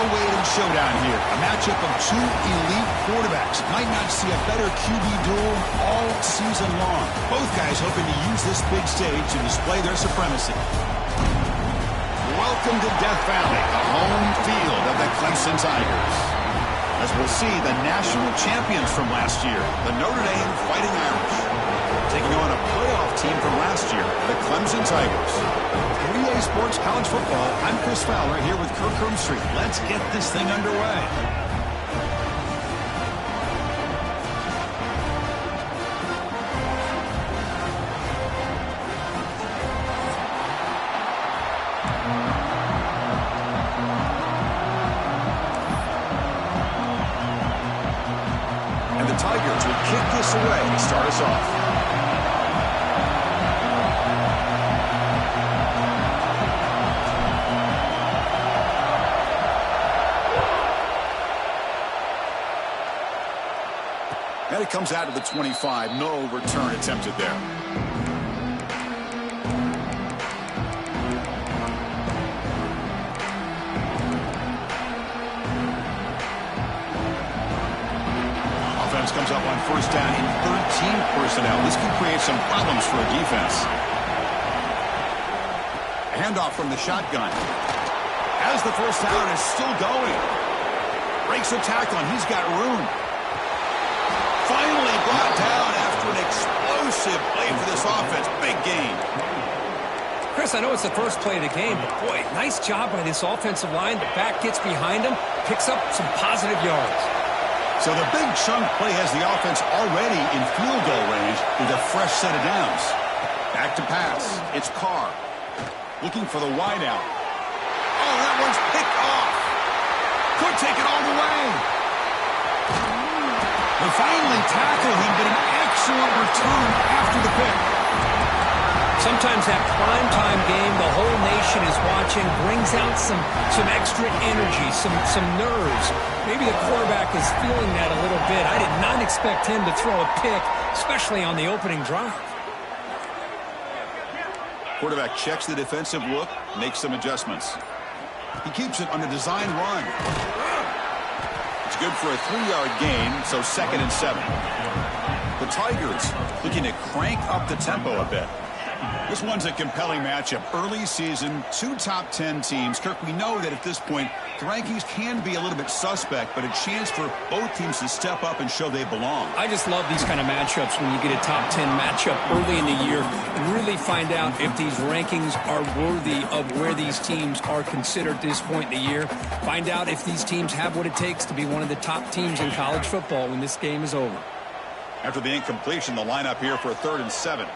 well-weighted showdown here. A matchup of two elite quarterbacks. Might not see a better QB duel all season long. Both guys hoping to use this big stage to display their supremacy. Welcome to Death Valley, the home field of the Clemson Tigers. As we'll see, the national champions from last year, the Notre Dame Fighting Irish, taking on a playoff team from last year, the Clemson Tigers. 3A Sports College Football, I'm Chris Fowler here with Kirk Hermstreet. Let's get this thing underway. The Tigers will kick this away to start us off. And it comes out of the 25. No return attempted there. Comes up on first down in 13 personnel. This can create some problems for a defense. A handoff from the shotgun. As the first down is still going. Breaks a tackle, and he's got room. Finally brought down after an explosive play for this offense. Big gain. Chris, I know it's the first play of the game, but boy, nice job by this offensive line. The back gets behind him, picks up some positive yards. So the big chunk play has the offense already in field goal range with a fresh set of downs. Back to pass. It's Carr. Looking for the wideout. Oh, that one's picked off. Could take it all the way. They finally tackle him, but an excellent return after the pick. Sometimes that primetime game, the whole nation is watching, brings out some extra energy, some nerves. Maybe the quarterback is feeling that a little bit. I did not expect him to throw a pick, especially on the opening drive. Quarterback checks the defensive look, makes some adjustments. He keeps it on a design run. It's good for a 3-yard gain, so 2nd and 7. The Tigers looking to crank up the tempo a bit. This one's a compelling matchup. Early season, two top 10 teams. Kirk, we know that at this point, the rankings can be a little bit suspect, but a chance for both teams to step up and show they belong. I just love these kind of matchups when you get a top 10 matchup early in the year and really find out if these rankings are worthy of where these teams are considered at this point in the year. Find out if these teams have what it takes to be one of the top teams in college football when this game is over. After the incompletion, the lineup here for a 3rd and 7.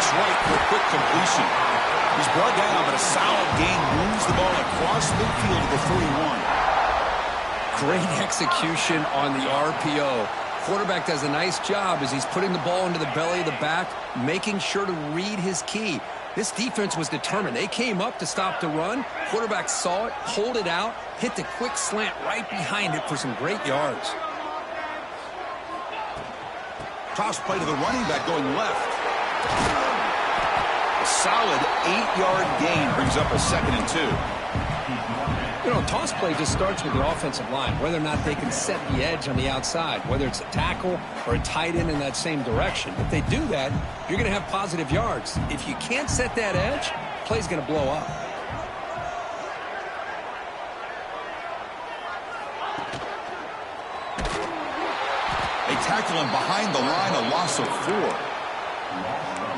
Right for a quick completion. He's brought down, but a solid gain moves the ball across midfield to the 41. Great execution on the RPO. Quarterback does a nice job as he's putting the ball into the belly of the back, making sure to read his key. This defense was determined. They came up to stop the run. Quarterback saw it, pulled it out, hit the quick slant right behind it for some great yards. Toss play to the running back going left. A solid 8-yard gain brings up a 2nd and 2. You know, toss play just starts with the offensive line, whether or not they can set the edge on the outside, whether it's a tackle or a tight end in that same direction. If they do that, you're going to have positive yards. If you can't set that edge, play's going to blow up. They tackle him behind the line, a loss of 4.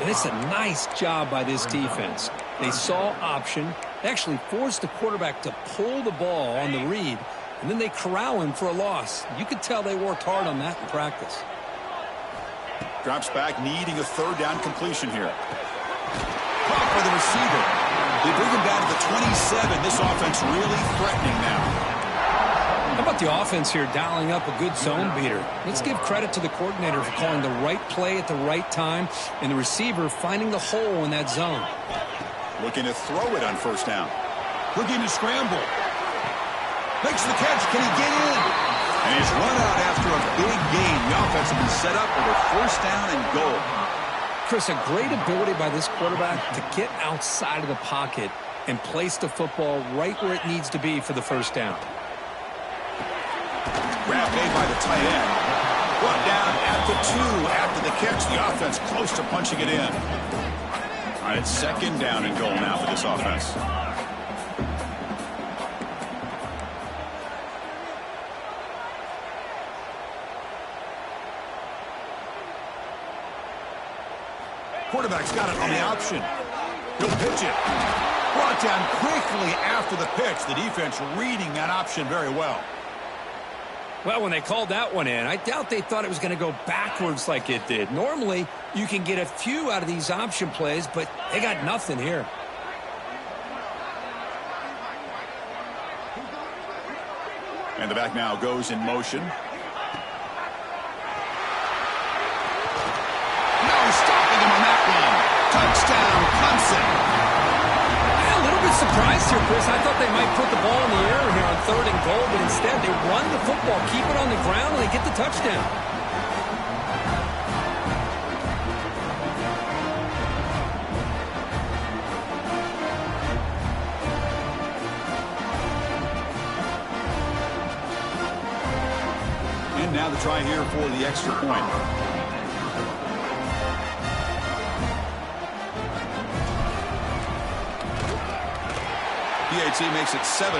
And it's a nice job by this defense. They saw option. They actually forced the quarterback to pull the ball on the read, and then they corral him for a loss. You could tell they worked hard on that in practice. Drops back, needing a 3rd down completion here. Caught for the receiver. They bring him down to the 27. This offense really threatening now. How about the offense here dialing up a good zone beater? Let's give credit to the coordinator for calling the right play at the right time and the receiver finding the hole in that zone. Looking to throw it on first down. Looking to scramble. Makes the catch. Can he get in? And he's run out after a big gain. The offense will be set up with a first down and goal. Chris, a great ability by this quarterback to get outside of the pocket and place the football right where it needs to be for the first down. Grab made by the tight end. Brought down at the 2 after the catch. The offense close to punching it in. All right, it's second down and goal now for this offense. Quarterback's got it on the option. He'll pitch it. Brought down quickly after the pitch. The defense reading that option very well. Well, when they called that one in, I doubt they thought it was going to go backwards like it did. Normally, you can get a few out of these option plays, but they got nothing here. And the back now goes in motion. Stopping him on that one. Touchdown, Clemson. Yeah, a little bit surprised here, Chris. I thought they might put the ball in the air here on 3rd and goal, but instead they run the football, keep it on the ground, and they get the touchdown. And now the try here for the extra point. BAT makes it 7-0.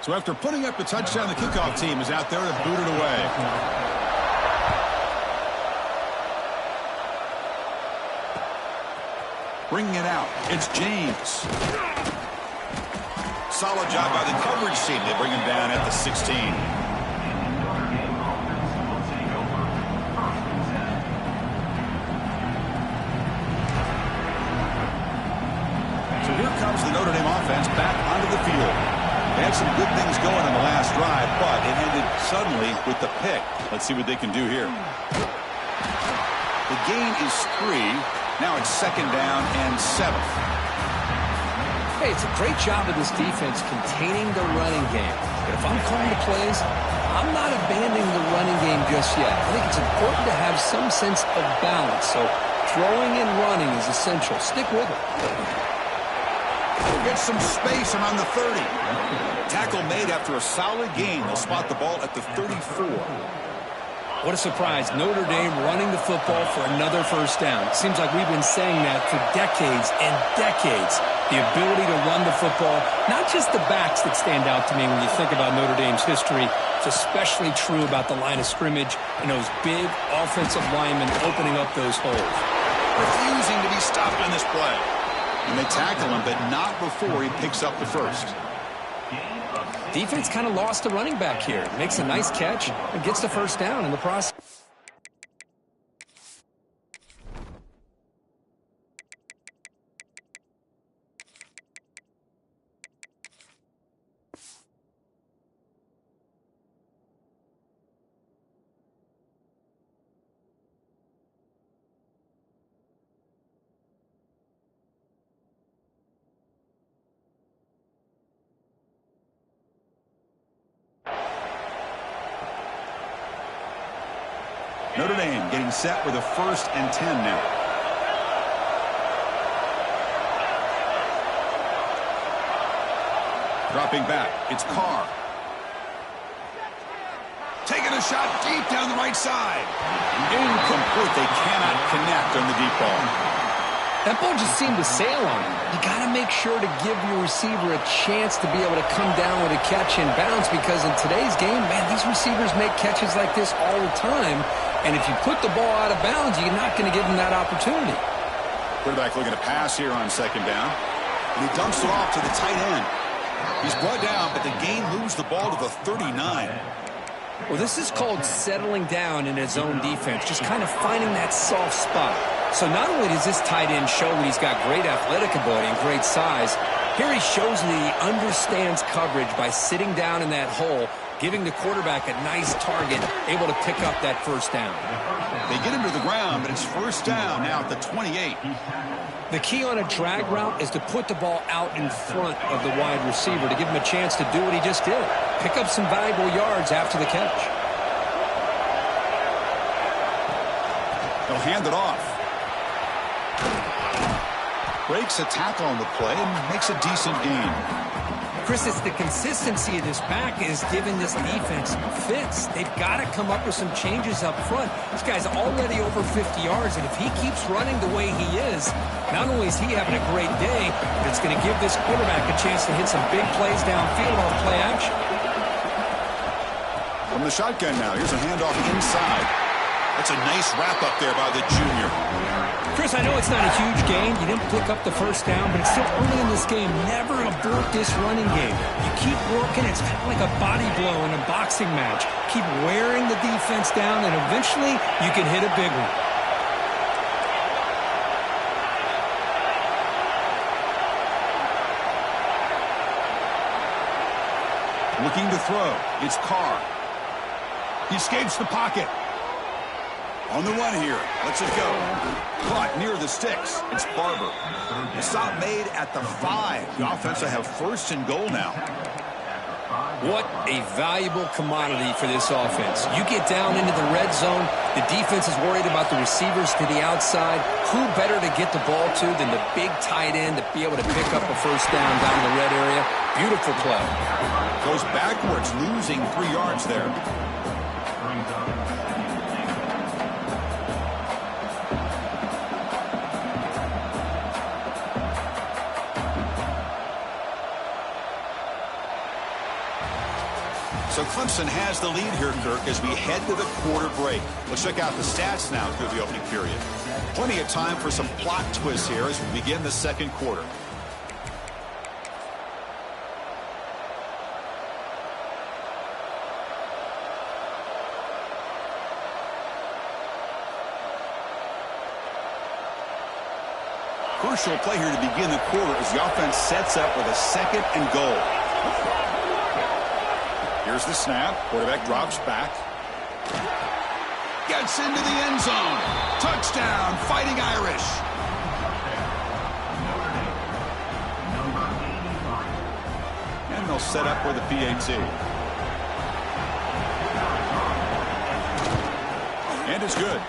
So after putting up the touchdown, the kickoff team is out there to boot it away. Bringing it out, it's James. Solid job by the coverage team. They bring him down at the 16. So here comes the Notre Dame offense back onto the field. They had some good things going on the last drive, but it ended suddenly with the pick. Let's see what they can do here. The gain is 3. Now it's 2nd down and 7. Hey, it's a great job of this defense containing the running game. But if I'm calling the plays, I'm not abandoning the running game just yet. I think it's important to have some sense of balance. So throwing and running is essential. Stick with it. Get some space around the 30. Tackle made after a solid gain. They'll spot the ball at the 34. What a surprise. Notre Dame running the football for another first down. Seems like we've been saying that for decades and decades. The ability to run the football, not just the backs that stand out to me when you think about Notre Dame's history. It's especially true about the line of scrimmage and those big offensive linemen opening up those holes. Refusing to be stopped on this play. And they tackle him, but not before he picks up the first. Defense kind of lost the running back here. Makes a nice catch and gets the first down in the process. Notre Dame getting set with a 1st and 10 now. Dropping back, it's Carr. Taking a shot deep down the right side. Incomplete, they cannot connect on the deep ball. That ball just seemed to sail on him. You got to make sure to give your receiver a chance to be able to come down with a catch and bounce, because in today's game, man, these receivers make catches like this all the time. And if you put the ball out of bounds, you're not going to give them that opportunity. Quarterback looking to pass here on 2nd down. And he dumps it off to the tight end. He's brought down, but the gain moves the ball to the 39. Well, this is called settling down in his own defense, just kind of finding that soft spot. So not only does this tight end show that he's got great athletic ability and great size, here he shows that he understands coverage by sitting down in that hole, giving the quarterback a nice target, able to pick up that first down. They get him to the ground, but it's first down now at the 28. The key on a drag route is to put the ball out in front of the wide receiver to give him a chance to do what he just did. Pick up some valuable yards after the catch. They'll hand it off. Breaks a tackle on the play and makes a decent gain. Chris, it's the consistency of this back is giving this defense fits. They've got to come up with some changes up front. This guy's already over 50 yards, and if he keeps running the way he is, not only is he having a great day, but it's going to give this quarterback a chance to hit some big plays downfield on play action. From the shotgun now, here's a handoff inside. That's a nice wrap-up there by the junior. Chris, I know it's not a huge gain. You didn't pick up the first down, but it's still early in this game. Never abort this running game. You keep working. It's kind of like a body blow in a boxing match. Keep wearing the defense down, and eventually you can hit a big one. Looking to throw. It's Carr. He escapes the pocket. On the run here. Let's it go. Caught near the sticks. It's Barber. The stop made at the 5. The offense will have first and goal now. What a valuable commodity for this offense. You get down into the red zone, the defense is worried about the receivers to the outside. Who better to get the ball to than the big tight end to be able to pick up a first down down in the red area? Beautiful play. Goes backwards, losing 3 yards there. So Clemson has the lead here, Kirk, as we head to the quarter break. Let's check out the stats now through the opening period. Plenty of time for some plot twists here as we begin the second quarter. Crucial play here to begin the quarter as the offense sets up with a second and goal. Here's the snap. Quarterback drops back. Gets into the end zone. Touchdown, Fighting Irish. And they'll set up for the PAT. And it's good.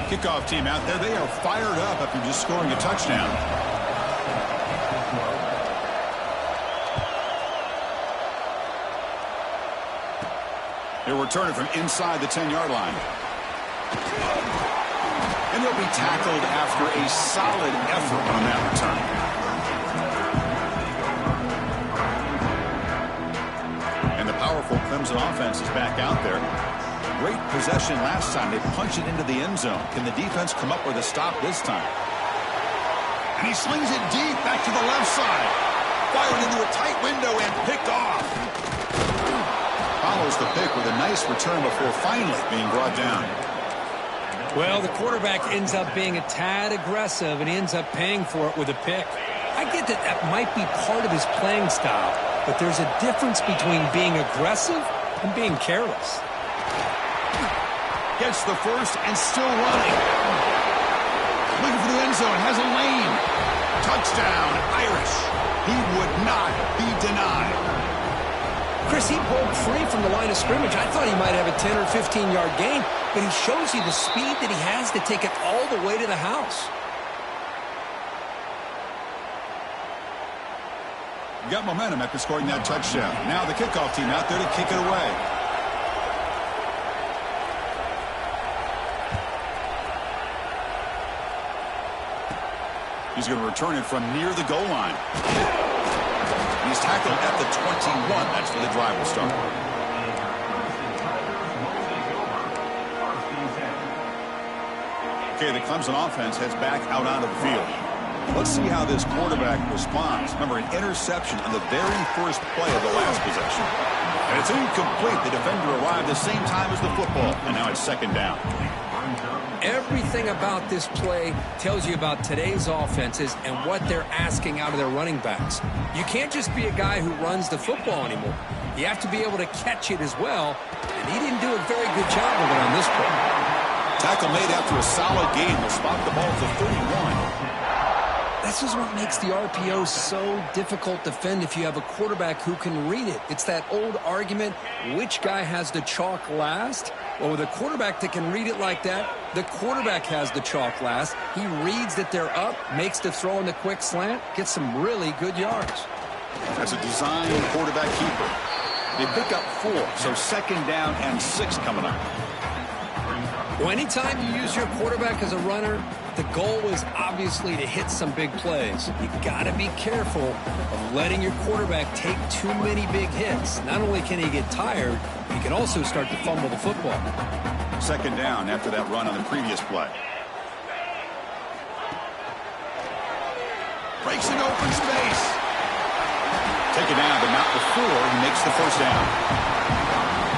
Kickoff team out there. They are fired up after just scoring a touchdown. They'll return it from inside the 10-yard line. And they'll be tackled after a solid effort on that return. And the powerful Clemson offense is back out there. Great possession last time. They punch it into the end zone. Can the defense come up with a stop this time? And he slings it deep back to the left side. Fired into a tight window and picked off. Follows the pick with a nice return before finally being brought down. Well, the quarterback ends up being a tad aggressive, and he ends up paying for it with a pick. I get that that might be part of his playing style, but there's a difference between being aggressive and being careless. Gets the first and still running. Looking for the end zone, has a lane. Touchdown, Irish. He would not be denied. Chris, he broke free from the line of scrimmage. I thought he might have a 10 or 15-yard gain, but he shows you the speed that he has to take it all the way to the house. Got momentum after scoring that touchdown. Now the kickoff team out there to kick it away. He's going to return it from near the goal line. He's tackled at the 21. That's where the drive will start. Okay, the Clemson offense heads back out onto the field. Let's see how this quarterback responds. Remember, an interception on the very first play of the last possession. And it's incomplete. The defender arrived the same time as the football, and now it's second down. Everything about this play tells you about today's offenses and what they're asking out of their running backs. You can't just be a guy who runs the football anymore. You have to be able to catch it as well, and he didn't do a very good job of it on this play. Tackle made after a solid gain. They'll spot the ball at the 31. This is what makes the RPO so difficult to defend if you have a quarterback who can read it. It's that old argument, which guy has the chalk last? Well, with a quarterback that can read it like that, the quarterback has the chalk last. He reads that they're up, makes the throw in the quick slant, gets some really good yards. That's a design quarterback keeper. They pick up 4, so 2nd down and 6 coming up. Well, anytime you use your quarterback as a runner, the goal is obviously to hit some big plays. You got to be careful of letting your quarterback take too many big hits. Not only can he get tired, he can also start to fumble the football. 2nd down after that run on the previous play. Breaks an open space. Take it down, but not before he makes the 1st down.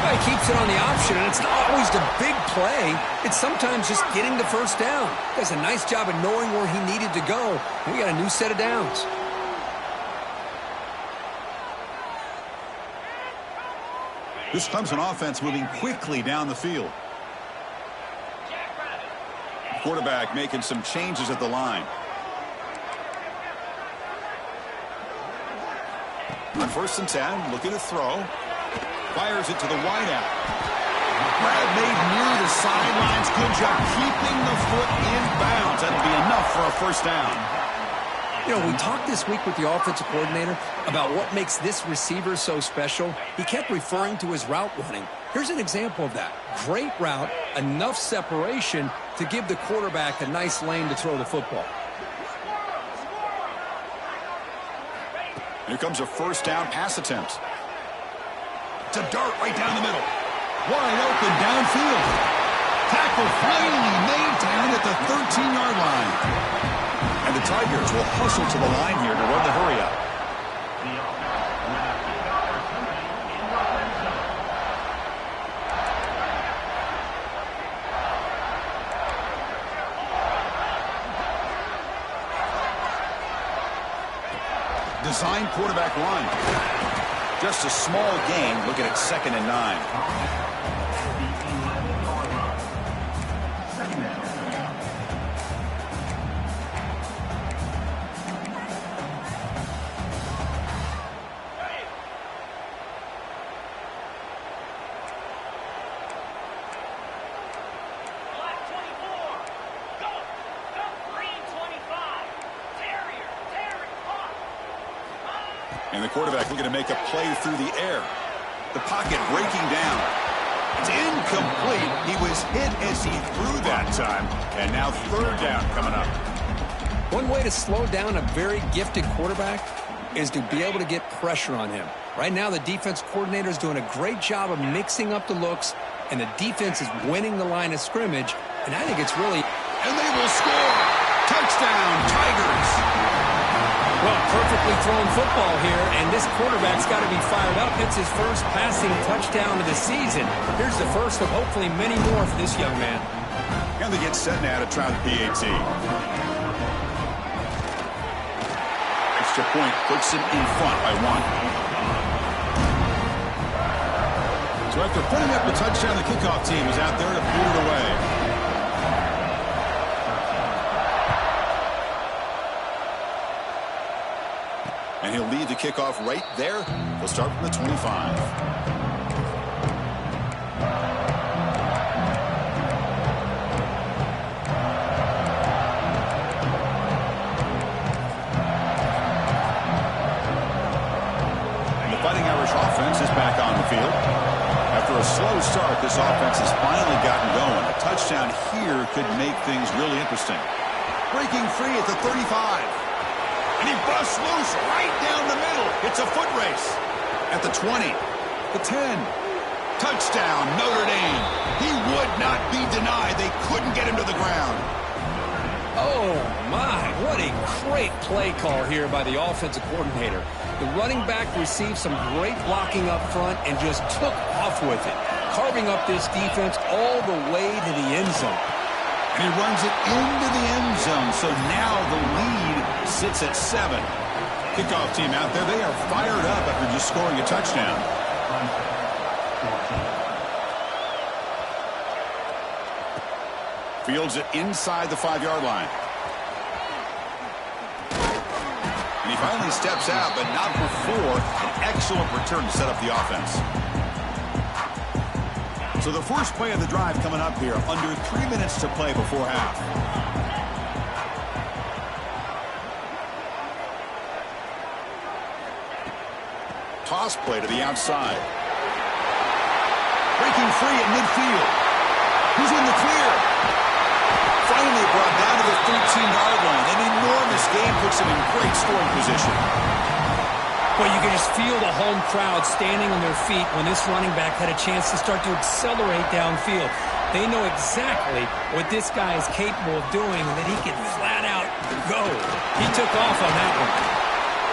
He keeps it on the option, and it's not always the big play. It's sometimes just getting the 1st down. He does a nice job of knowing where he needed to go. We got a new set of downs. This Clemson offense moving quickly down the field. Quarterback making some changes at the line. On 1st and 10, looking to throw. Fires it to the wideout. Brad made near the sidelines. Good job keeping the foot in bounds. That'll be enough for a 1st down. You know, we talked this week with the offensive coordinator about what makes this receiver so special. He kept referring to his route running. Here's an example of that. Great route, enough separation to give the quarterback a nice lane to throw the football. Here comes a 1st down pass attempt. To dart right down the middle. Wide open downfield. Tackle finally made down at the 13-yard line. And the Tigers will hustle to the line here to run the hurry up. Design quarterback run. Just a small gain, looking at 2nd and 9. And the quarterback looking to make a play through the air. The pocket breaking down. It's incomplete. He was hit as he threw that time. And now 3rd down coming up. One way to slow down a very gifted quarterback is to be able to get pressure on him. Right now, the defense coordinator is doing a great job of mixing up the looks, and the defense is winning the line of scrimmage. And I think it's really... And they will score! Touchdown, Tigers! Well, perfectly thrown football here, and this quarterback's got to be fired up. It's his 1st passing touchdown of the season. Here's the 1st of hopefully many more for this young man. And they get set now to try the PAT. Extra point puts him in front by 1. So after putting up the touchdown, the kickoff team is out there to boot it away. And he'll lead the kickoff right there. He'll start from the 25. And the Fighting Irish offense is back on the field. After a slow start, this offense has finally gotten going. A touchdown here could make things really interesting. Breaking free at the 35. And he busts loose right down the middle. It's a foot race. At the 20, the 10. Touchdown, Notre Dame. He would not be denied. They couldn't get him to the ground. Oh, my. What a great play call here by the offensive coordinator. The running back received some great blocking up front and just took off with it, carving up this defense all the way to the end zone. And he runs it into the end zone. So now the lead sits at 7. Kickoff team out there, they are fired up after just scoring a touchdown. Fields it inside the 5-yard line. And he finally steps out, but not before an excellent return to set up the offense. So the first play of the drive coming up here, under 3 minutes to play before half. Toss play to the outside. Breaking free at midfield. Who's in the clear? Finally brought down to the 13-yard line. An enormous gain puts him in great scoring position. Well, you can just feel the home crowd standing on their feet when this running back had a chance to start to accelerate downfield. They know exactly what this guy is capable of doing and that he can flat out go. He took off on that one.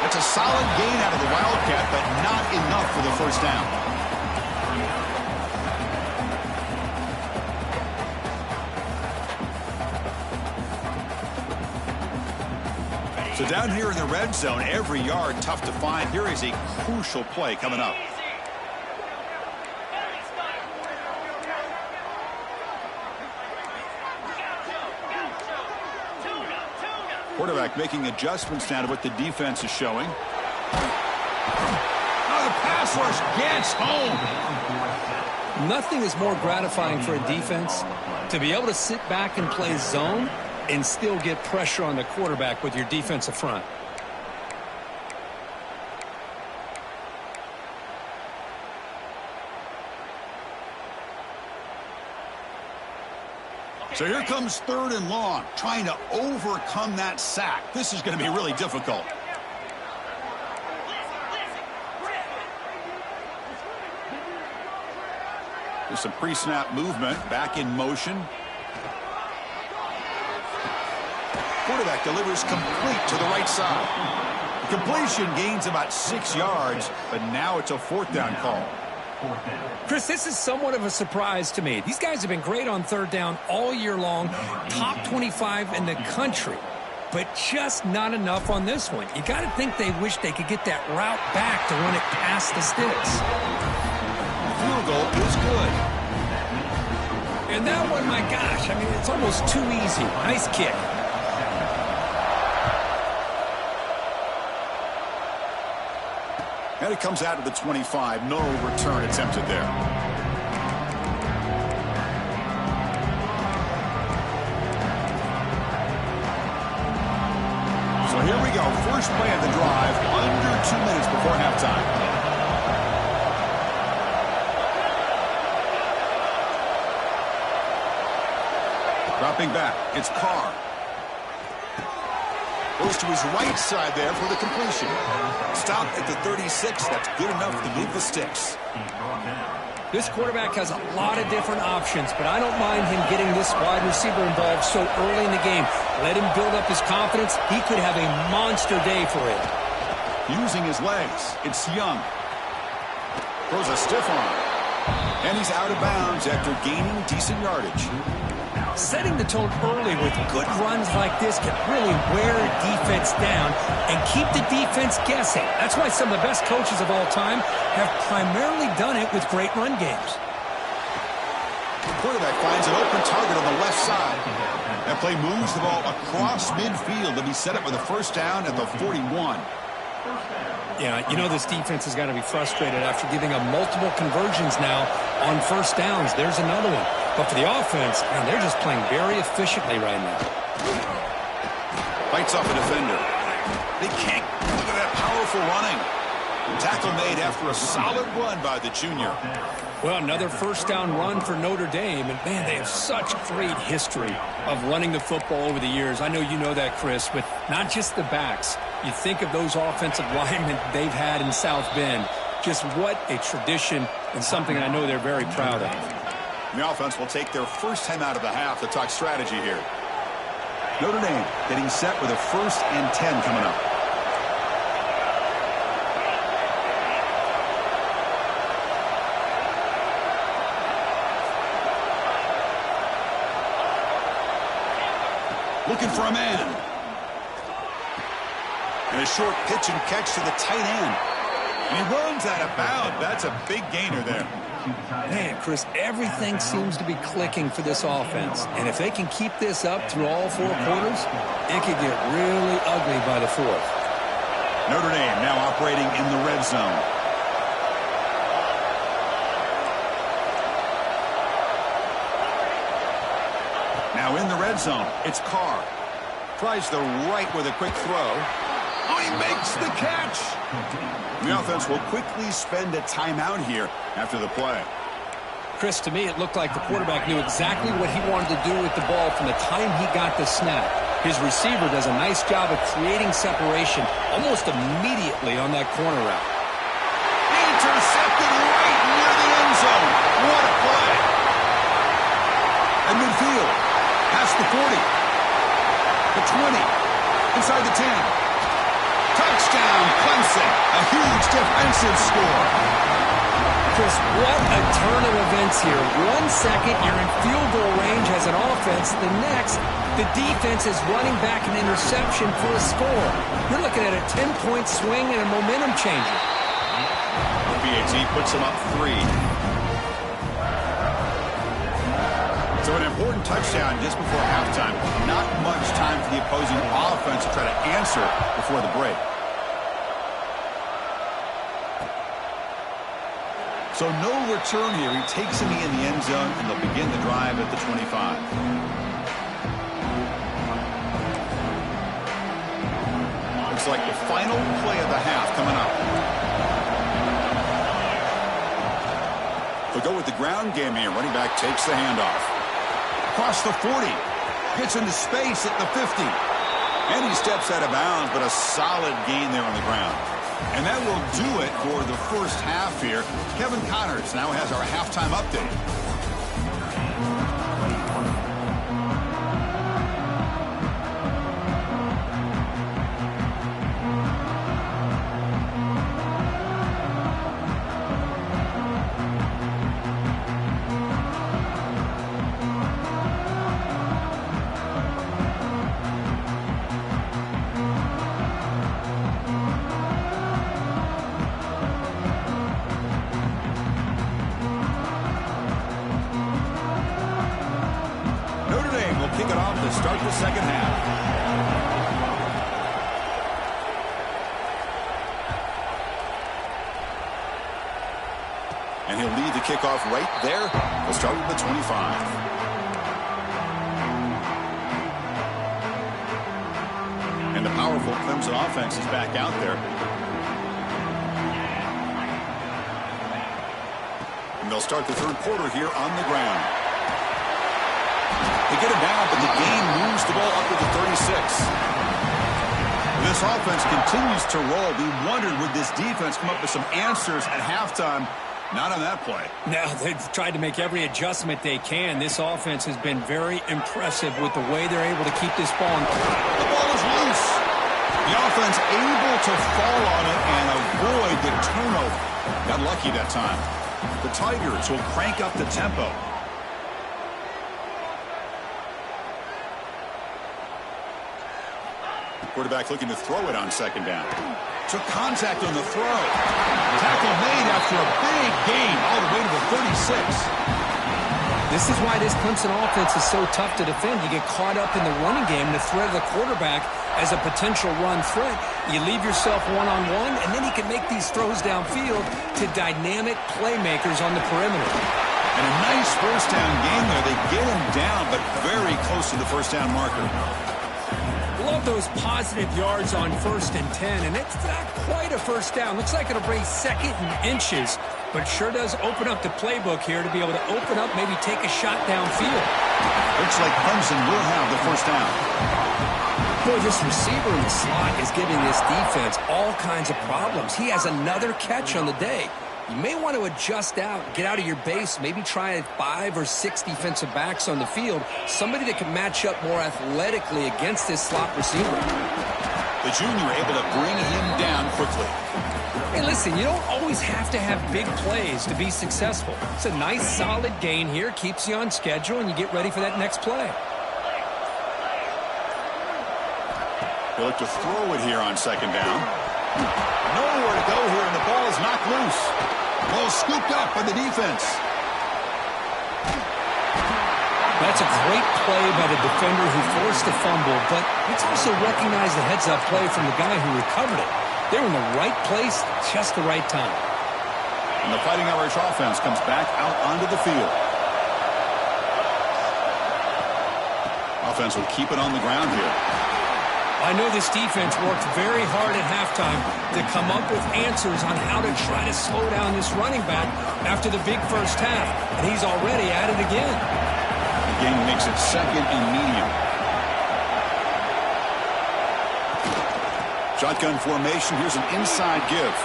That's a solid gain out of the Wildcat, but not enough for the first down. So down here in the red zone, every yard tough to find. Here is a crucial play coming up. Quarterback making adjustments now to what the defense is showing. Oh, the pass rush gets home. Nothing is more gratifying for a defense to be able to sit back and play zone and still get pressure on the quarterback with your defensive front. So here comes 3rd and long, trying to overcome that sack. This is going to be really difficult. There's some pre-snap movement, back in motion. Quarterback delivers complete to the right side. The completion gains about 6 yards, but now it's a 4th down call. Chris, this is somewhat of a surprise to me. These guys have been great on 3rd down all year long, top 25 in the country, but just not enough on this one. You got to think they wish they could get that route back to run it past the sticks. Field goal is good. And that one, my gosh, I mean, it's almost too easy. Nice kick. And it comes out to the 25. No return attempted there. So here we go. First play of the drive. Under 2 minutes before halftime. Dropping back. It's Carr. Goes to his right side there for the completion. Stopped at the 36. That's good enough to move the sticks. This quarterback has a lot of different options, but I don't mind him getting this wide receiver involved so early in the game. Let him build up his confidence. He could have a monster day for it. Using his legs. It's Young. Throws a stiff arm. And he's out of bounds after gaining decent yardage. Setting the tone early with good runs like this can really wear a defense down and keep the defense guessing. That's why some of the best coaches of all time have primarily done it with great run games. The quarterback finds an open target on the left side. That play moves the ball across midfield to be set up with a first down at the 41. Yeah, you know this defense has got to be frustrated after giving up multiple conversions now on first downs. There's another one. But for the offense, man, they're just playing very efficiently right now. Fights off a defender. They can't. Look at that powerful running. Tackle made after a solid run by the junior. Well, another first down run for Notre Dame. And, man, they have such great history of running the football over the years. I know you know that, Chris, but not just the backs. You think of those offensive linemen they've had in South Bend. Just what a tradition and something I know they're very proud of. The offense will take their first time out of the half to talk strategy here. Notre Dame getting set with a 1st and 10 coming up. Looking for a man. And a short pitch and catch to the tight end. And he runs out of bounds. That's a big gainer there. Man, Chris, everything seems to be clicking for this offense. And if they can keep this up through all 4 quarters, it could get really ugly by the 4th. Notre Dame now operating in the red zone. Now in the red zone, it's Carr. Tries the right with a quick throw. Oh, he makes the catch. The offense will quickly spend a timeout here after the play. Chris, to me, it looked like the quarterback knew exactly what he wanted to do with the ball from the time he got the snap. His receiver does a nice job of creating separation almost immediately on that corner route. Intercepted right near the end zone. What a play. At midfield, past the 40, the 20, inside the 10. Touchdown, Clemson. A huge defensive score. Chris, what a turn of events here. 1 second, you're in field goal range as an offense. The next, the defense is running back an interception for a score. You're looking at a 10-point swing and a momentum changer. The BAT puts them up 3. So an important touchdown just before halftime. Not much time for the opposing offense to try to answer before the break. So no return here. He takes him in the end zone, and they'll begin the drive at the 25. Looks like the final play of the half coming up. They'll go with the ground game here. Running back takes the handoff. Across the 40. Gets into space at the 50. And he steps out of bounds, but a solid gain there on the ground. And that will do it for the first half here. Kevin Connors now has our halftime update. Kick it off to start the second half. And he'll lead the kickoff right there. We'll start with the 25. And the powerful Clemson offense is back out there. And they'll start the third quarter here on the ground. They get him down, but the gain moves the ball up to the 36. This offense continues to roll. We wondered, would this defense come up with some answers at halftime? Not on that play. No, they've tried to make every adjustment they can. This offense has been very impressive with the way they're able to keep this ball. The ball is loose. The offense able to fall on it and avoid the turnover. Got lucky that time. The Tigers will crank up the tempo. Quarterback looking to throw it on second down. Took contact on the throw. Tackle made after a big gain all the way to the 36. This is why this Clemson offense is so tough to defend. You get caught up in the running game, the threat of the quarterback as a potential run threat. You leave yourself one-on-one, and then he can make these throws downfield to dynamic playmakers on the perimeter. And a nice first down game there. They get him down, but very close to the first down marker. Love those positive yards on 1st and 10, and it's not quite a first down. Looks like it'll bring 2nd and inches, but sure does open up the playbook here to be able to open up, maybe take a shot downfield. Looks like Clemson will have the first down. Boy, this receiver in the slot is giving this defense all kinds of problems. He has another catch on the day. You may want to adjust out, get out of your base, maybe try 5 or 6 defensive backs on the field, somebody that can match up more athletically against this slot receiver. The junior able to bring him down quickly. Hey, listen, you don't always have to have big plays to be successful. It's a nice, solid gain here, keeps you on schedule, and you get ready for that next play. They look to throw it here on second down. Nowhere to go here, and the ball is knocked loose. Ball scooped up by the defense. That's a great play by the defender who forced the fumble, but let's also recognize the heads-up play from the guy who recovered it. They're in the right place, just the right time. And the Fighting Irish offense comes back out onto the field. Offense will keep it on the ground here. I know this defense worked very hard at halftime to come up with answers on how to try to slow down this running back after the big first half, and he's already at it again. The game makes it second and medium. Shotgun formation. Here's an inside give.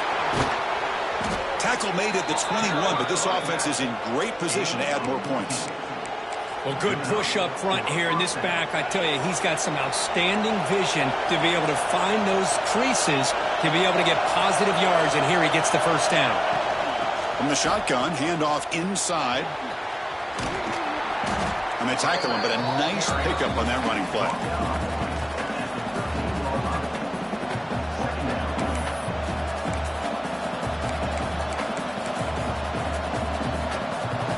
Tackle made at the 21, but this offense is in great position to add more points. Well, good push up front here in this back. I tell you, he's got some outstanding vision to be able to find those creases, to be able to get positive yards, and here he gets the first down. From the shotgun, handoff inside. And they tackle him, but a nice pickup on that running play.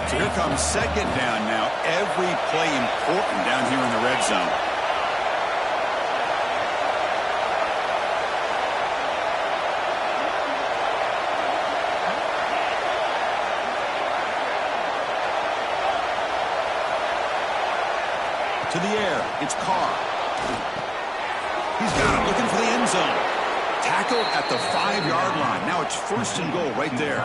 So here comes second down now. Every play important down here in the red zone. To the air, it's Carr. He's got it, looking for the end zone. Tackled at the 5-yard line. Now it's first and goal right there.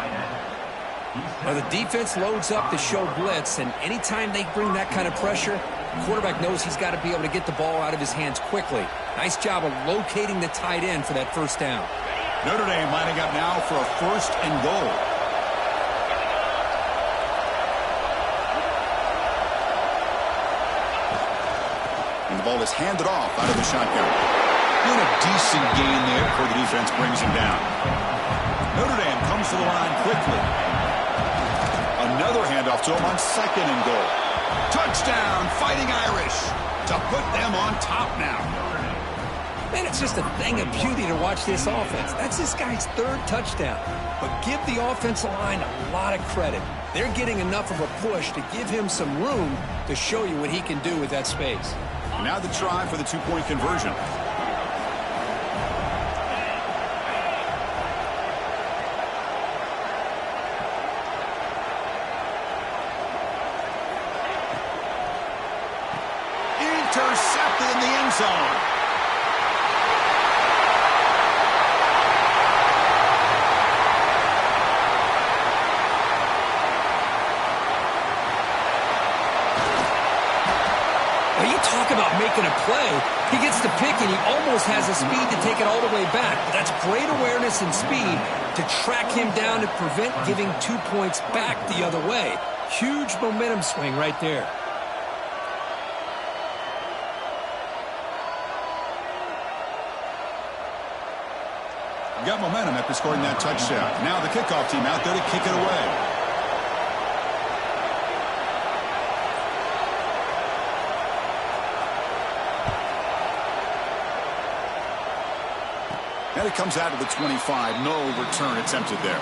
Well, the defense loads up to show blitz, and anytime they bring that kind of pressure, the quarterback knows he's got to be able to get the ball out of his hands quickly. Nice job of locating the tight end for that first down. Notre Dame lining up now for a first and goal. And the ball is handed off out of the shotgun. Doing a decent gain there before the defense brings him down. Notre Dame comes to the line quickly. Another handoff to him on second and goal. Touchdown, Fighting Irish, to put them on top now. Man, it's just a thing of beauty to watch this offense. That's this guy's third touchdown. But give the offensive line a lot of credit. They're getting enough of a push to give him some room to show you what he can do with that space. And now the try for the two-point conversion. Intercepted in the end zone. Well, you talk about making a play. He gets the pick, and he almost has the speed to take it all the way back. But that's great awareness and speed to track him down to prevent giving 2 points back the other way. Huge momentum swing right there. Got momentum after scoring that touchdown. Now the kickoff team out there to kick it away. And it comes out to the 25. No return attempted there.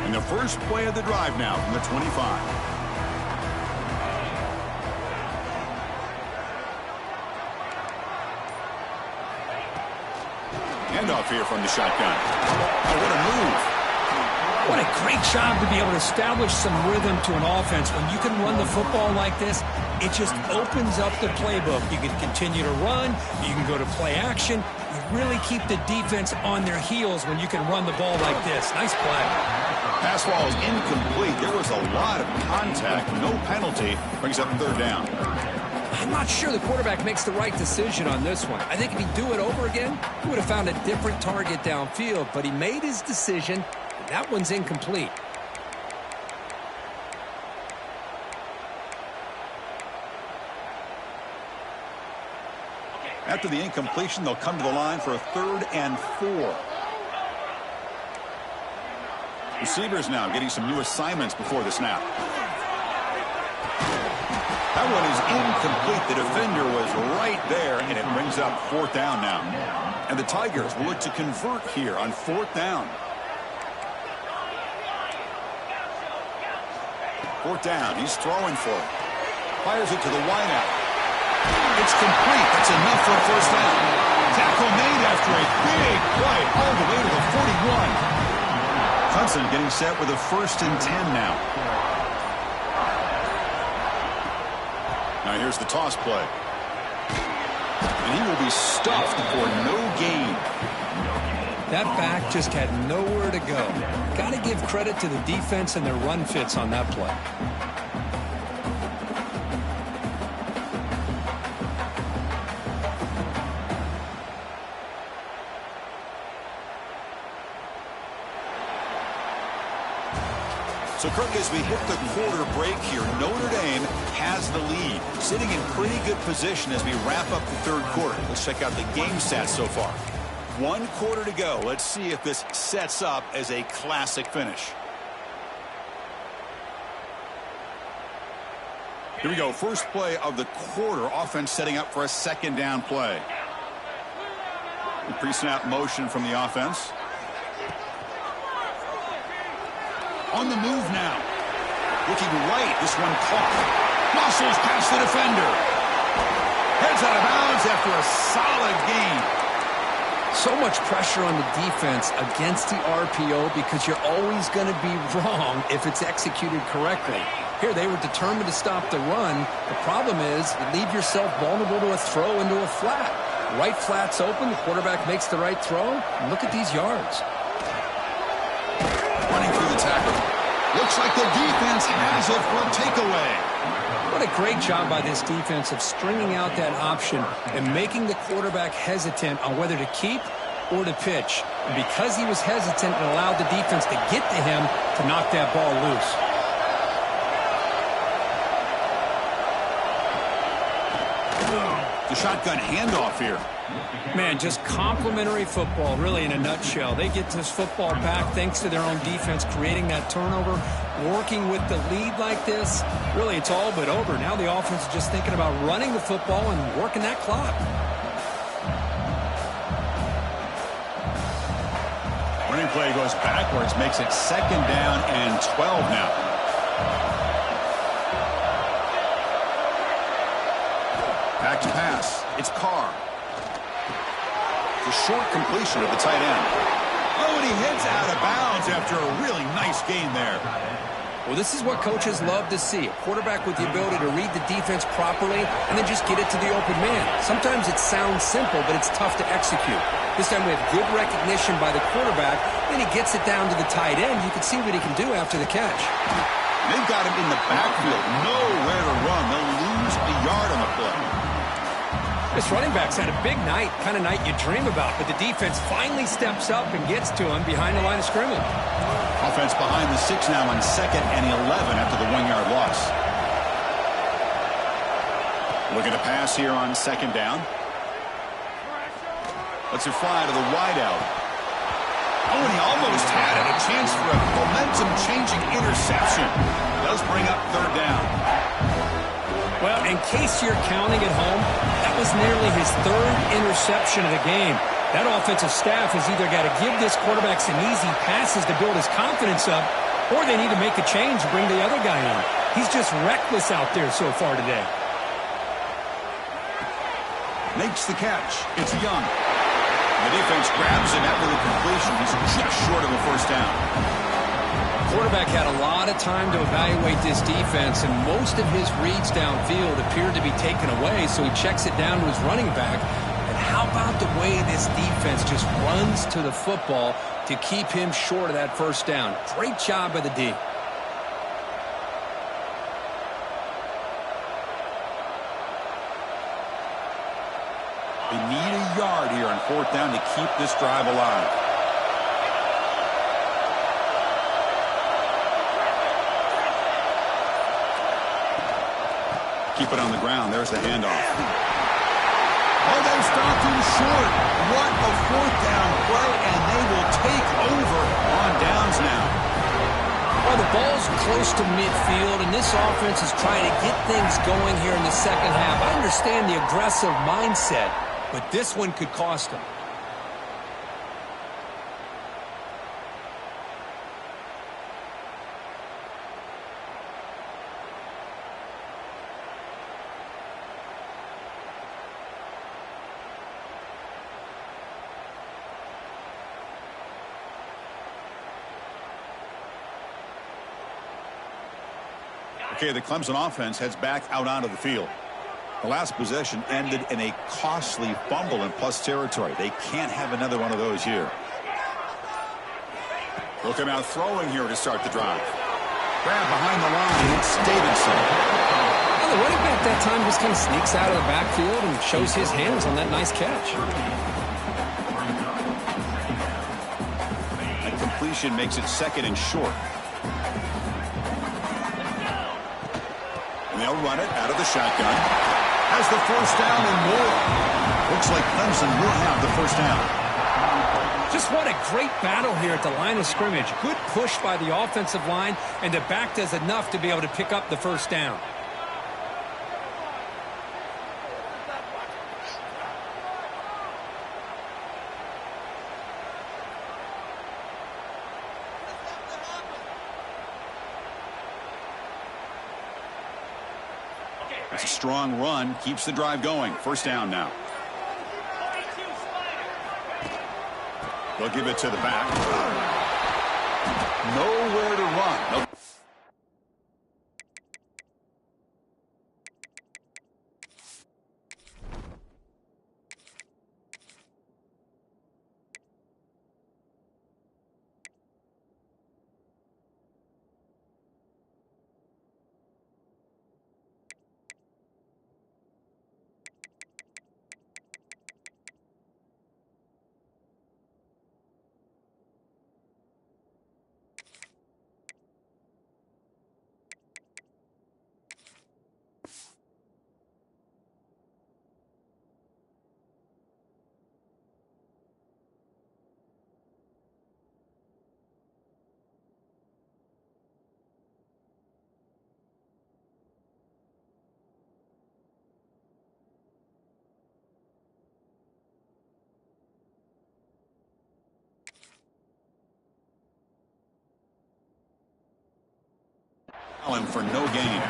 And the first play of the drive now from the 25. Handoff here from the shotgun. Oh, what a move. What a great job to be able to establish some rhythm to an offense. When you can run the football like this, it just opens up the playbook. You can continue to run. You can go to play action. You really keep the defense on their heels when you can run the ball like this. Nice play. Pass ball is incomplete. There was a lot of contact. No penalty. Brings up third down. I'm not sure the quarterback makes the right decision on this one. I think if he'd do it over again, he would have found a different target downfield. But he made his decision. That one's incomplete. After the incompletion, they'll come to the line for a 3rd and 4. Receivers now getting some new assignments before the snap. That one is incomplete. The defender was right there, and it brings up 4th down now. And the Tigers will look to convert here on 4th down. 4th down. He's throwing for it. Fires it to the wideout. It's complete. That's enough for a 1st down. Tackle made after a big play all the way to the 41. Hudson getting set with a 1st and 10 now. Now here's the toss play. And he will be stuffed for no gain. That back just had nowhere to go. Got to give credit to the defense and their run fits on that play. So, Kirk, as we hit the quarter break here, Notre Dame has the lead, sitting in pretty good position as we wrap up the 3rd quarter. Let's check out the game stats so far. 1 quarter to go. Let's see if this sets up as a classic finish. Here we go. First play of the quarter. Offense setting up for a 2nd down play. Pre-snap motion from the offense. On the move now. Looking right. This one caught. Muscles past the defender. Heads out of bounds after a solid gain. So much pressure on the defense against the RPO because you're always going to be wrong if it's executed correctly. Here, they were determined to stop the run. The problem is you leave yourself vulnerable to a throw into a flat. Right flat's open. The quarterback makes the right throw. Look at these yards. Running through the tackle. Looks like the defense has it for a takeaway. What a great job by this defense of stringing out that option and making the quarterback hesitant on whether to keep or to pitch. And because he was hesitant, it allowed the defense to get to him to knock that ball loose. The shotgun handoff here. Man, just complimentary football, really, in a nutshell. They get this football back thanks to their own defense, creating that turnover, working with the lead like this. Really, it's all but over. Now the offense is just thinking about running the football and working that clock. Running play goes backwards, makes it 2nd down and 12 now. Back to pass. It's Carr. The short completion of the tight end. Oh, and he heads out of bounds after a really nice gain there. Well, this is what coaches love to see. A quarterback with the ability to read the defense properly and then just get it to the open man. Sometimes it sounds simple, but it's tough to execute. This time we have good recognition by the quarterback. Then he gets it down to the tight end. You can see what he can do after the catch. They've got him in the backfield. Nowhere to run. They'll lose a yard on the play. This running back's had a big night, kind of night you dream about, but the defense finally steps up and gets to him behind the line of scrimmage. Offense behind the 6 now on 2nd and 11 after the 1-yard loss. Looking to pass here on 2nd down. Lets it fly to the wideout. Oh, and he almost had it. A chance for a momentum-changing interception. Does bring up 3rd down. Well, in case you're counting at home, that was nearly his 3rd interception of the game. That offensive staff has either got to give this quarterback some easy passes to build his confidence up, or they need to make a change to bring the other guy in. He's just reckless out there so far today. Makes the catch. It's Young. The defense grabs him after the completion. He's just short of a 1st down. Quarterback had a lot of time to evaluate this defense, and most of his reads downfield appeared to be taken away, so he checks it down to his running back. And how about the way this defense just runs to the football to keep him short of that 1st down? Great job by the D. They need a yard here on 4th down to keep this drive alive. Keep it on the ground. There's the handoff. Oh, they stopped him short. What a 4th down play, and they will take over on downs now. Well, the ball's close to midfield, and this offense is trying to get things going here in the second half. I understand the aggressive mindset, but this one could cost them. Okay, the Clemson offense heads back out onto the field. The last possession ended in a costly fumble in plus territory. They can't have another one of those here. They'll come out throwing here to start the drive. Grab behind the line. It's Davidson. Well, the running back that time just kind of sneaks out of the backfield and shows his hands on that nice catch. That completion makes it second and short. And they'll run it out of the shotgun. Has the first down and more. Looks like Clemson will have the first down. Just what a great battle here at the line of scrimmage. Good push by the offensive line, and the back does enough to be able to pick up the first down. It's a strong run. Keeps the drive going. First down now. They'll give it to the back. Nowhere to run. Nope. For no gain.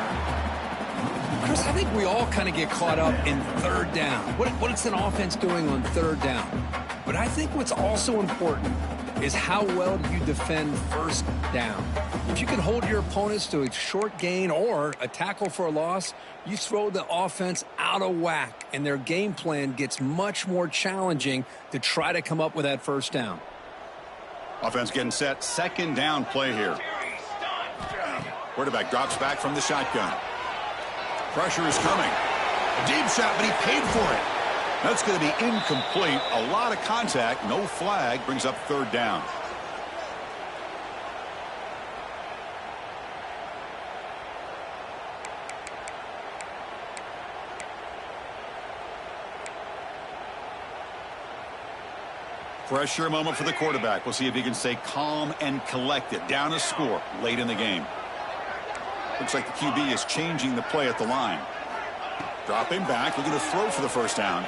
Chris, I think we all kind of get caught up in third down. What's an offense doing on third down? But I think what's also important is how well do you defend first down. If you can hold your opponents to a short gain or a tackle for a loss, you throw the offense out of whack, and their game plan gets much more challenging to try to come up with that first down. Offense getting set. Second down play here. Quarterback drops back from the shotgun. Pressure is coming. A deep shot, but he paid for it. That's going to be incomplete. A lot of contact. No flag. Brings up third down. Pressure moment for the quarterback. We'll see if he can stay calm and collected. Down a score late in the game. Looks like the QB is changing the play at the line. Dropping back, looking to throw for the first down.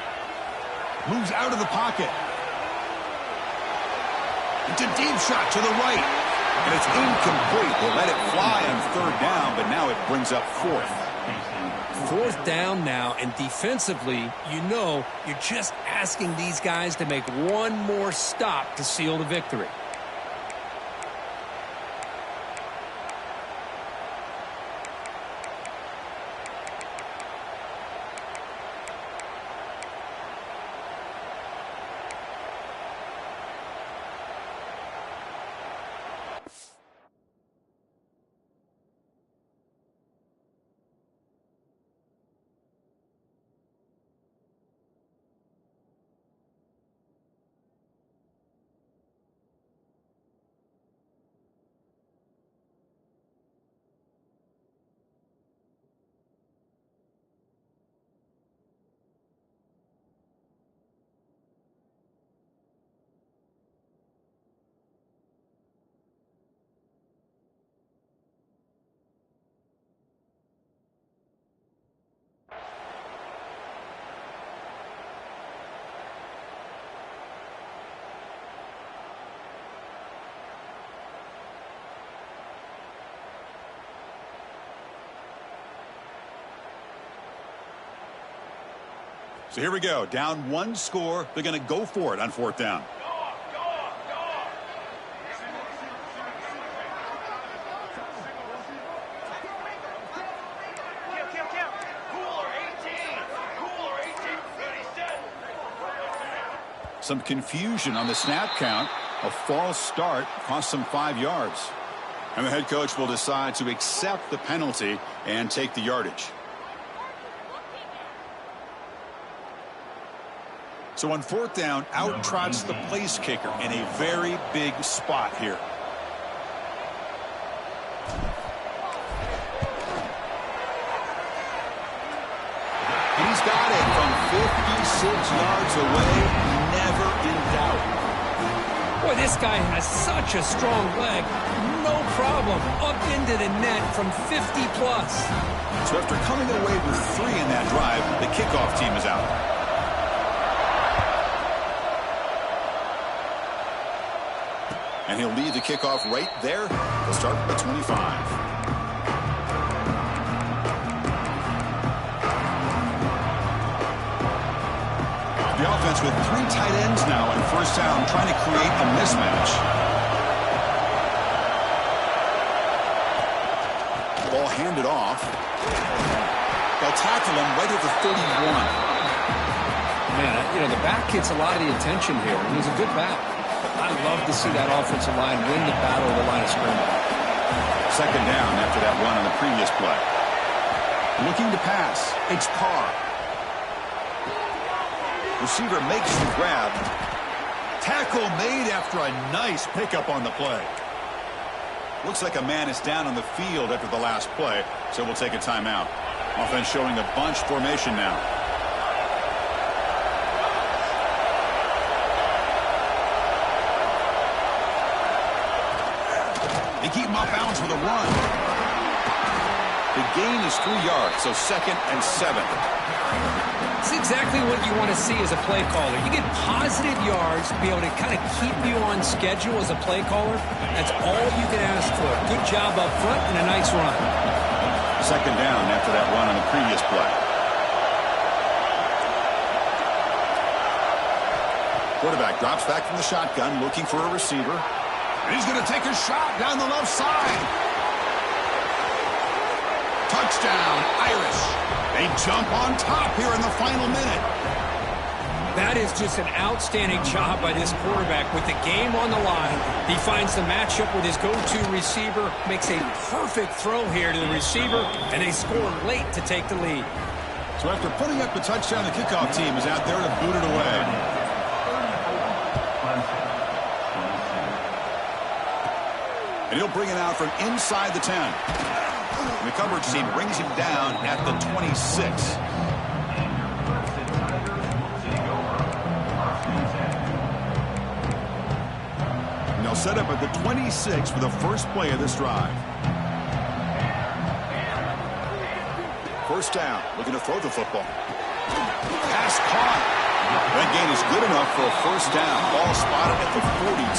Moves out of the pocket. It's a deep shot to the right. And it's incomplete. They let it fly on third down, but now it brings up fourth. Fourth down now, and defensively, you know, you're just asking these guys to make one more stop to seal the victory. So here we go. Down one score. They're going to go for it on fourth down. Some confusion on the snap count. A false start cost them 5 yards. And the head coach will decide to accept the penalty and take the yardage. So on fourth down, out trots the place kicker in a very big spot here. He's got it from 56 yards away, never in doubt. Boy, this guy has such a strong leg. No problem. Up into the net from 50+. So after coming away with 3 in that drive, the kickoff team is out. And he'll lead the kickoff right there. He'll start at 25. The offense with 3 tight ends now on first down, trying to create a mismatch. Ball handed off. They'll tackle him right at the 31. Man, the back gets a lot of the attention here, and he's a good back. I love to see that offensive line win the battle of the line of scrimmage. Second down after that run on the previous play. Looking to pass. It's Carr. Receiver makes the grab. Tackle made after a nice pickup on the play. Looks like a man is down on the field after the last play, so we'll take a timeout. Offense showing a bunch formation now. They keep him off balance with a run. The gain is 3 yards, so 2nd and 7. It's exactly what you want to see as a play caller. You get positive yards to be able to kind of keep you on schedule as a play caller. That's all you can ask for. Good job up front and a nice run. Second down after that run on the previous play. Quarterback drops back from the shotgun, looking for a receiver. And he's going to take a shot down the left side. Touchdown, Irish. They jump on top here in the final minute. That is just an outstanding job by this quarterback with the game on the line. He finds the matchup with his go-to receiver, makes a perfect throw here to the receiver, and they score late to take the lead. So after putting up the touchdown, the kickoff team is out there to boot it away. And he'll bring it out from inside the 10. And the coverage team brings him down at the 26. And they'll set up at the 26 for the first play of this drive. First down, looking to throw the football. Pass caught. That gain is good enough for a first down. Ball spotted at the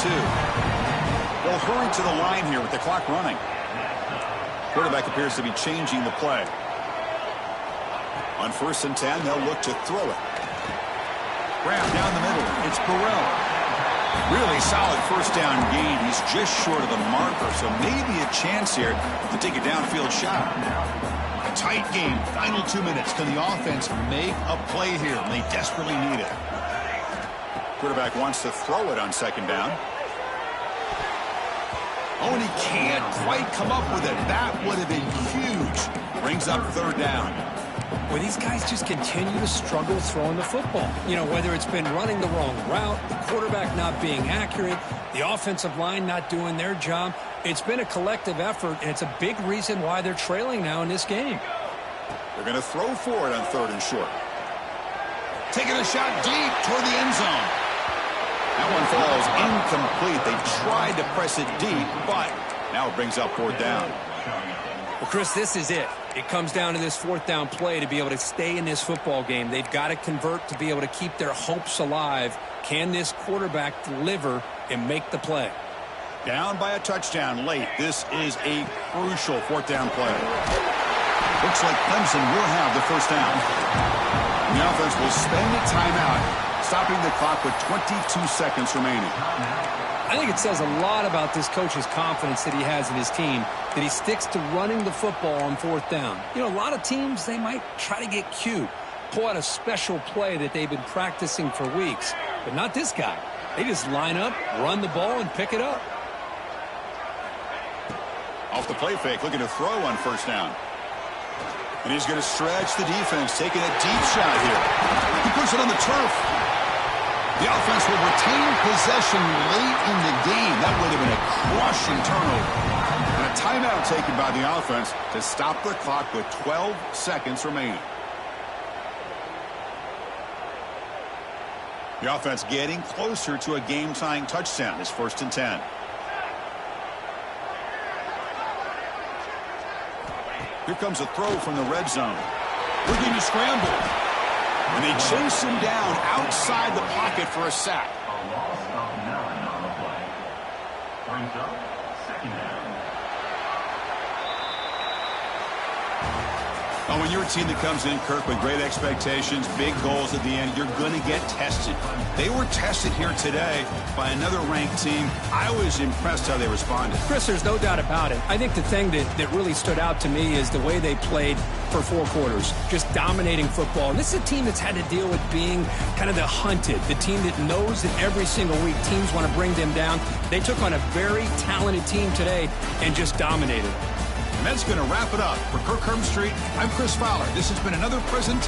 42. They'll hurry to the line here with the clock running. Quarterback appears to be changing the play. On 1st and 10, they'll look to throw it. Grab down the middle. It's Burrell. Really solid first down gain. He's just short of the marker, so maybe a chance here to take a downfield shot. A tight game. Final 2 minutes. Can the offense make a play here? They desperately need it. Quarterback wants to throw it on 2nd down. Oh, and he can't quite come up with it. That would have been huge. Brings up 3rd down. Well, these guys just continue to struggle throwing the football. Whether it's been running the wrong route, the quarterback not being accurate, the offensive line not doing their job. It's been a collective effort, and it's a big reason why they're trailing now in this game. They're going to throw for it on 3rd and short. Taking a shot deep toward the end zone. That one falls incomplete. They tried to press it deep, but now it brings up 4th down. Well, Chris, this is it. It comes down to this 4th down play to be able to stay in this football game. They've got to convert to be able to keep their hopes alive. Can this quarterback deliver and make the play? Down by a touchdown late. This is a crucial 4th down play. Looks like Clemson will have the first down. The offense will spend a timeout, stopping the clock with 22 seconds remaining. I think it says a lot about this coach's confidence that he has in his team, that he sticks to running the football on fourth down. You know, a lot of teams, they might try to get cute, pull out a special play that they've been practicing for weeks, but not this guy. They just line up, run the ball, and pick it up. Off the play fake, looking to throw on first down. And he's going to stretch the defense, taking a deep shot here. He puts it on the turf. The offense will retain possession late in the game. That would have been a crushing turnover. And a timeout taken by the offense to stop the clock with 12 seconds remaining. The offense getting closer to a game-tying touchdown. It's 1st and 10. Here comes a throw from the red zone. Looking to scramble. And they chase him down outside the pocket for a sack. A loss of 9 on the play. Brings up 2nd down. Oh, when you're a team that comes in, Kirk, with great expectations, big goals at the end, you're going to get tested. They were tested here today by another ranked team. I was impressed how they responded. Chris, there's no doubt about it. I think the thing that really stood out to me is the way they played for 4 quarters, just dominating football. And this is a team that's had to deal with being kind of the hunted, the team that knows that every single week teams want to bring them down. They took on a very talented team today and just dominated. And that's going to wrap it up. For Kirk Herbstreit, I'm Chris Fowler. This has been another present